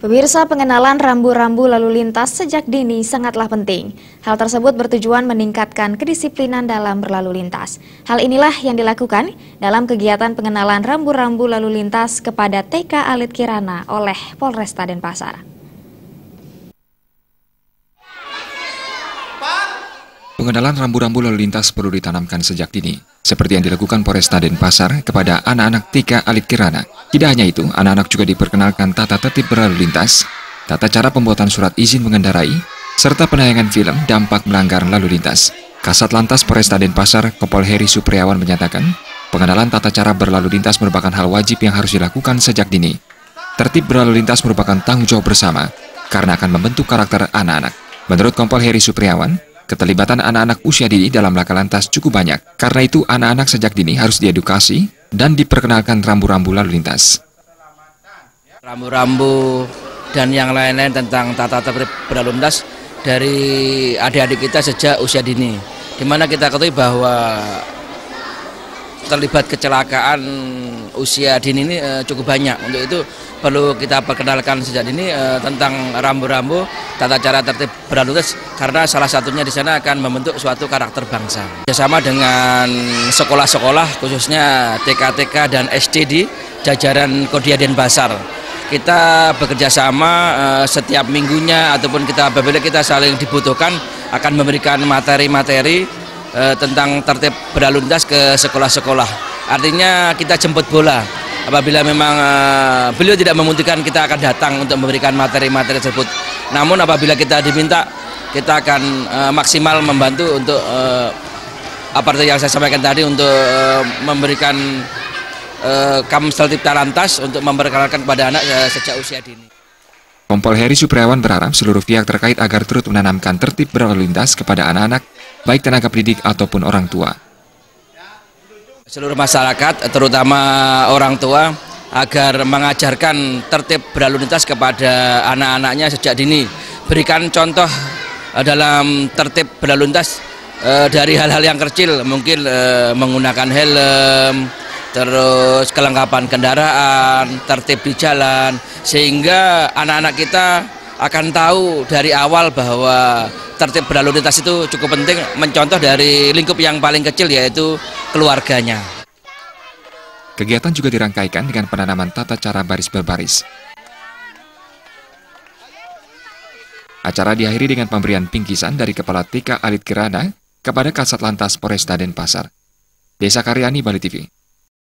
Pemirsa, pengenalan rambu-rambu lalu lintas sejak dini sangatlah penting. Hal tersebut bertujuan meningkatkan kedisiplinan dalam berlalu lintas. Hal inilah yang dilakukan dalam kegiatan pengenalan rambu-rambu lalu lintas kepada TK Alit Kirana oleh Polresta Denpasar. Pengenalan rambu-rambu lalu lintas perlu ditanamkan sejak dini, seperti yang dilakukan Polresta Denpasar kepada anak-anak TK Alit Kirana. Tidak hanya itu, anak-anak juga diperkenalkan tata tertib berlalu lintas, tata cara pembuatan surat izin mengendarai, serta penayangan film dampak melanggar lalu lintas. Kasat Lantas Polresta Denpasar, Kompol Heri Supriawan menyatakan, pengenalan tata cara berlalu lintas merupakan hal wajib yang harus dilakukan sejak dini. Tertib berlalu lintas merupakan tanggung jawab bersama, karena akan membentuk karakter anak-anak. Menurut Kompol Heri Supriawan, keterlibatan anak-anak usia dini dalam laka lantas cukup banyak. Karena itu, anak-anak sejak dini harus diedukasi dan diperkenalkan rambu-rambu lalu lintas. Rambu-rambu dan yang lain-lain tentang tata tertib berlalu lintas dari adik-adik kita sejak usia dini. Di mana kita ketahui bahwa terlibat kecelakaan usia dini ini cukup banyak. Untuk itu perlu kita perkenalkan sejak dini tentang rambu-rambu, tata cara tertib berlalu lintas, karena salah satunya di sana akan membentuk suatu karakter bangsa. Bersama dengan sekolah-sekolah, khususnya TK-TK dan SD di jajaran Kodia Denpasar, kita bekerja sama setiap minggunya ataupun apabila kita saling dibutuhkan akan memberikan materi-materi tentang tertib berlalu lintas ke sekolah-sekolah. Artinya kita jemput bola. Apabila memang beliau tidak memungkinkan, kita akan datang untuk memberikan materi-materi tersebut. Namun apabila kita diminta, kita akan maksimal membantu untuk seperti yang saya sampaikan tadi, untuk memberikan Kamsel Tipta Lantas untuk memperkenalkan kepada anak sejak usia dini. Kompol Heri Supriawan berharap seluruh pihak terkait agar turut menanamkan tertib berlalu lintas kepada anak-anak, baik tenaga pendidik ataupun orang tua. Seluruh masyarakat, terutama orang tua, agar mengajarkan tertib berlalu lintas kepada anak-anaknya sejak dini. Berikan contoh dalam tertib berlalu lintas dari hal-hal yang kecil, mungkin menggunakan helm, terus kelengkapan kendaraan, tertib di jalan, sehingga anak-anak kita akan tahu dari awal bahwa tertib berlalu lintas itu cukup penting, mencontoh dari lingkup yang paling kecil, yaitu keluarganya. Kegiatan juga dirangkaikan dengan penanaman tata cara baris berbaris. Acara diakhiri dengan pemberian bingkisan dari Kepala TK Alit Kirana kepada Kasat Lantas Polresta Denpasar. Desa Karyani, Bali TV.